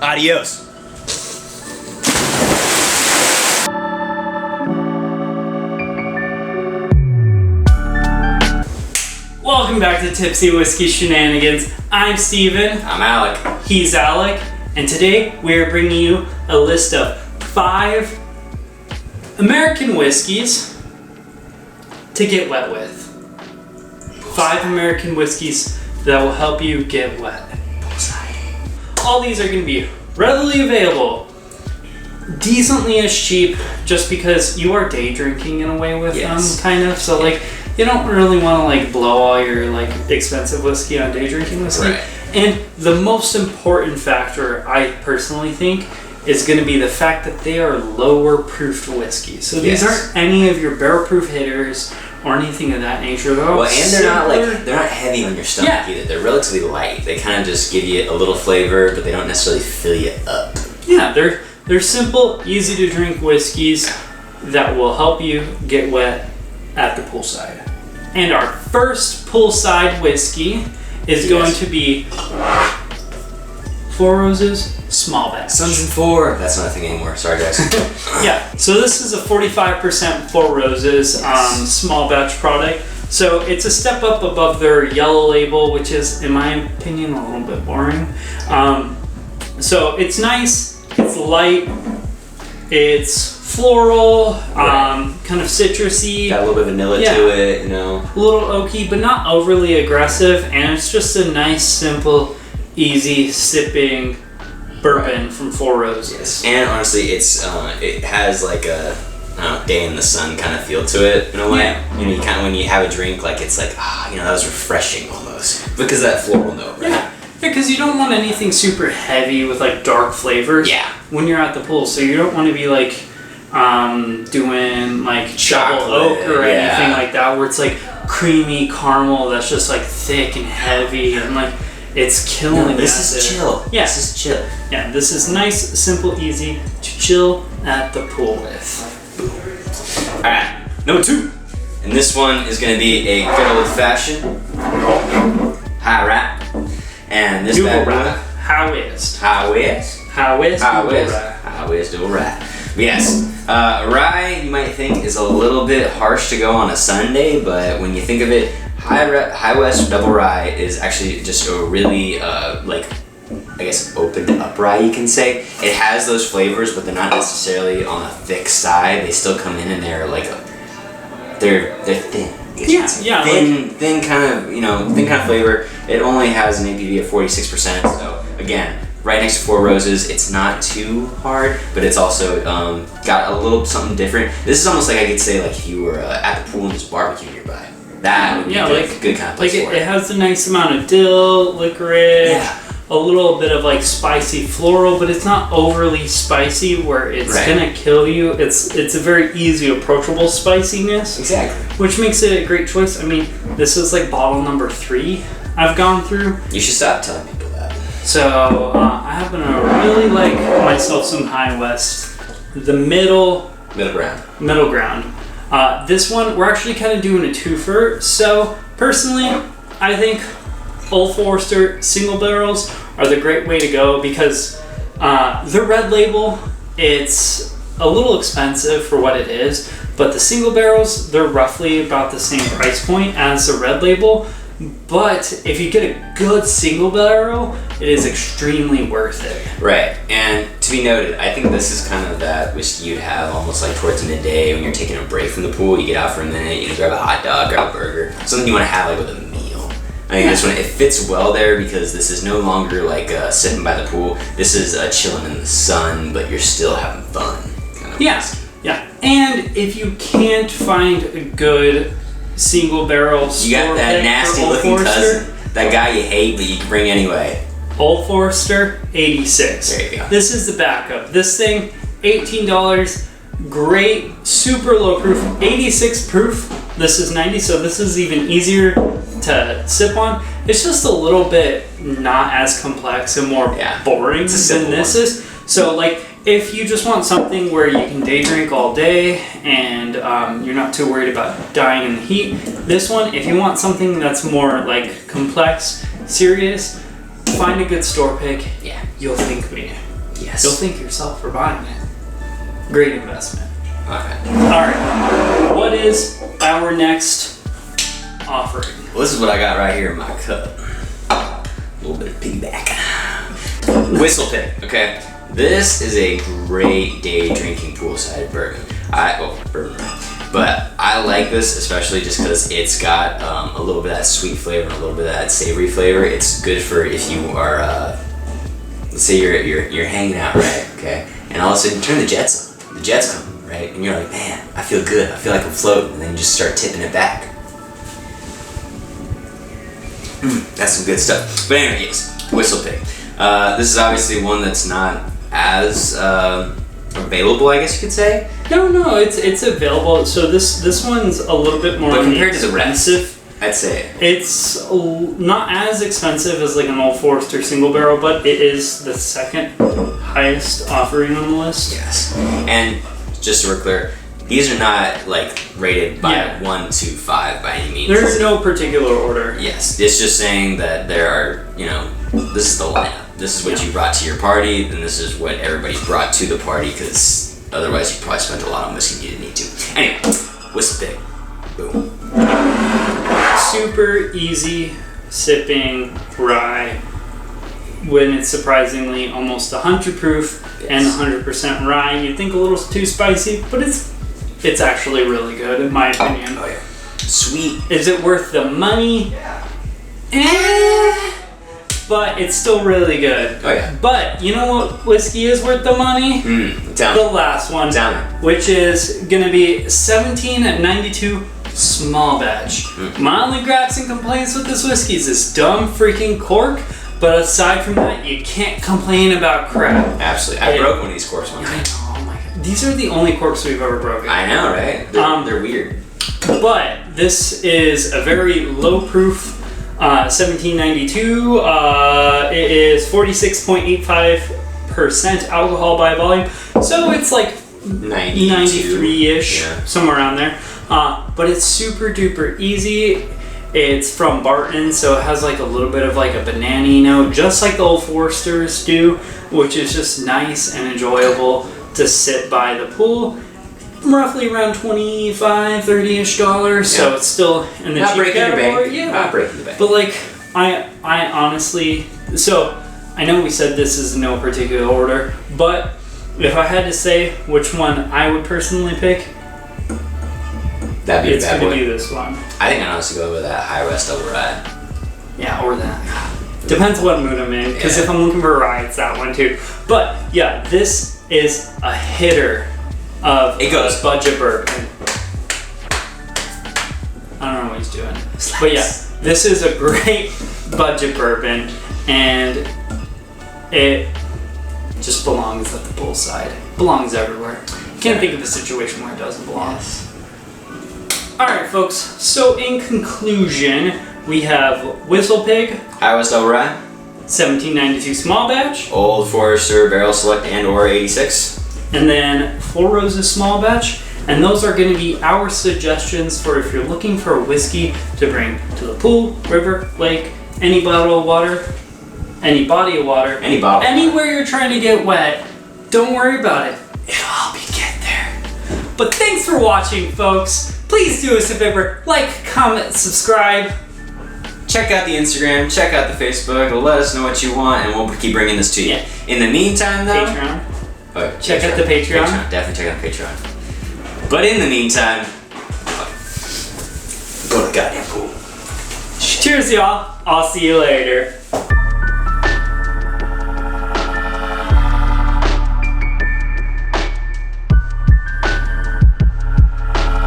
Adios. Welcome back to Tipsy Whiskey Shenanigans. I'm Steven. I'm Alec. He's Alec. And today we're bringing you a list of 5 American whiskeys to get wet with. 5 American whiskeys that will help you get wet. All these are going to be readily available, decently as cheap, just because you are day drinking in a way with them, kind of. So like, you don't really want to like blow all your like expensive whiskey on day drinking whiskey. Right. And the most important factor, I personally think, is going to be the fact that they are lower proofed whiskeys. So these aren't any of your barrel proof hitters or anything of that nature. Well, and they're not heavy on your stomach either. They're relatively light. They kind of just give you a little flavor, but they don't necessarily fill you up. Yeah, they're simple, easy to drink whiskeys that will help you get wet at the poolside. And our first poolside whiskey is going to be Four Roses Small Batch. Sons and Four. That's not a thing anymore. Sorry, guys. Yeah, so this is a 45% Four Roses small batch product. So it's a step up above their yellow label, which is, in my opinion, a little bit boring. So it's nice, it's light, it's floral, kind of citrusy. Got a little bit of vanilla to it, you know. A little oaky, but not overly aggressive, and it's just a nice, simple, easy sipping bourbon from Four Roses. And honestly, it has like a day in the sun kind of feel to it in a way. Yeah. You know, you kind of when you have a drink, like it's like that was refreshing almost because of that floral note, right? Yeah, because you don't want anything super heavy with like dark flavors. Yeah. When you're at the pool, so you don't want to be like doing like double oak or anything like that, where it's like creamy caramel that's just like thick and heavy and like it's killing. No, this is chill. Yeah. This is chill. Yeah, this is nice, simple, easy to chill at the pool with. Alright, number 2. And this one is going to be a good old fashioned high rap. And this bad boy. How is double rap. Yes. Rye, you might think, is a little bit harsh to go on a Sunday, but when you think of it, High West Double Rye is actually just a really, opened up rye, you can say. It has those flavors, but they're not necessarily on a thick side. They still come in and they're like, they're thin. Thin kind of flavor. It only has an ABV of 46%, so again, right next to Four Roses. It's not too hard, but it's also got a little something different. This is almost like I could say like if you were at the pool and there's barbecue nearby. That would be a good kind of place for it. It has a nice amount of dill, licorice, a little bit of like spicy floral, but it's not overly spicy where it's gonna kill you. It's a very easy, approachable spiciness. Exactly. Which makes it a great choice. I mean, this is like bottle number 3 I've gone through. You should stop telling people that. So I happen to really like myself some High West. The middle ground. This one, we're actually kind of doing a twofer. So personally, I think Old Forester single barrels are the great way to go because the red label, it's a little expensive for what it is, but the single barrels, they're roughly about the same price point as the red label. But if you get a good single barrel, it is extremely worth it. Right, and to be noted, I think this is kind of that whiskey you'd have almost like towards midday when you're taking a break from the pool. You get out for a minute, you grab a hot dog, grab a burger, something you want to have like with a meal. I think this one, it fits well there because this is no longer like sitting by the pool. This is chilling in the sun, but you're still having fun. Kind of whiskey. Yeah. And if you can't find a good single barrel, you got that nasty looking cousin, that guy you hate but you can bring anyway. Old Forester 86. There you go. This is the backup. This thing, $18, great, super low proof, 86 proof. This is 90, so this is even easier to sip on. It's just a little bit not as complex and more boring than this is. So like, if you just want something where you can day drink all day and you're not too worried about dying in the heat, this one, if you want something that's more like complex, serious, find a good store pick. Yeah. You'll thank me. Yes. You'll thank yourself for buying it. Great investment. Okay. Alright. What is our next offering? Well, this is what I got right here in my cup. A little bit of piggyback. Whistle Pig, okay? This is a great day drinking poolside bourbon. Bourbon. But I like this especially just because it's got a little bit of that sweet flavor and a little bit of that savory flavor. It's good for if you are, let's say you're hanging out, right? Okay, and all of a sudden you turn the jets on. The jets come, right? And you're like, man, I feel good. I feel like I'm floating. And then you just start tipping it back. That's some good stuff. But anyway, yes, Whistle Pig. This is obviously one that's not as available, I guess you could say. No, it's available. So this one's a little bit more compared to the rest, expensive. I'd say It's not as expensive as like an Old Forester single barrel, but it is the second highest offering on the list. Yes, and just so we're clear, these are not like rated by 1 to 5 by any means. There's no particular order. Yes, it's just saying that there are, this is the lineup. This is what you brought to your party, and this is what everybody's brought to the party, because otherwise you probably spent a lot on whiskey you didn't need to. Anyway, Whistle Pig. Boom. Super easy sipping rye when it's surprisingly almost 100 proof and 100% rye. You'd think a little too spicy, but it's actually really good in my opinion. Oh yeah. Sweet. Is it worth the money? But it's still really good. Oh yeah. But you know what whiskey is worth the money? The last one. Which is gonna be 1792 small batch. My only gripes and complaints with this whiskey is this dumb freaking cork. But aside from that, you can't complain about crap. Absolutely. I broke one of these corks one time. I know, oh my god. These are the only corks we've ever broken. I know, right? They're weird. But this is a very low proof 1792. It is 46.85% alcohol by volume. So it's like 93-ish, somewhere around there. But it's super duper easy. It's from Barton, so it has like a little bit of like a banana note, just like the Old Foresters do, which is just nice and enjoyable to sit by the pool. Roughly around $25-30-ish, so it's still in the cheap category. Yeah, not breaking the bank. But like, I honestly, so I know we said this is in no particular order, but if I had to say which one I would personally pick, that'd be it's going to be this one. I think I'd honestly go with that High West Double Rye. Yeah, or that. Depends what mood I'm in, because if I'm looking for a rye, it's that one too. But yeah, this is a hitter of budget bourbon. I don't know what he's doing. But yeah, this is a great budget bourbon, and it just belongs at the poolside. Belongs everywhere. Can't think of a situation where it doesn't belong. Yes. Alright folks, so in conclusion, we have Whistle Pig, High West Double Rye, 1792 small batch, Old Forester Barrel Select and or 86, and then Four Roses small batch. And those are going to be our suggestions for if you're looking for a whiskey to bring to the pool, river, lake, any bottle of water, any body of water, anywhere you're trying to get wet. Don't worry about it. It'll all be get there. But thanks for watching, folks. Please do us a favor, like, comment, subscribe. Check out the Instagram, check out the Facebook, let us know what you want, and we'll keep bringing this to you. In the meantime, though... Patreon. Oh, check out the Patreon. Definitely check out the Patreon. But in the meantime, go to the goddamn pool. Cheers, y'all. I'll see you later.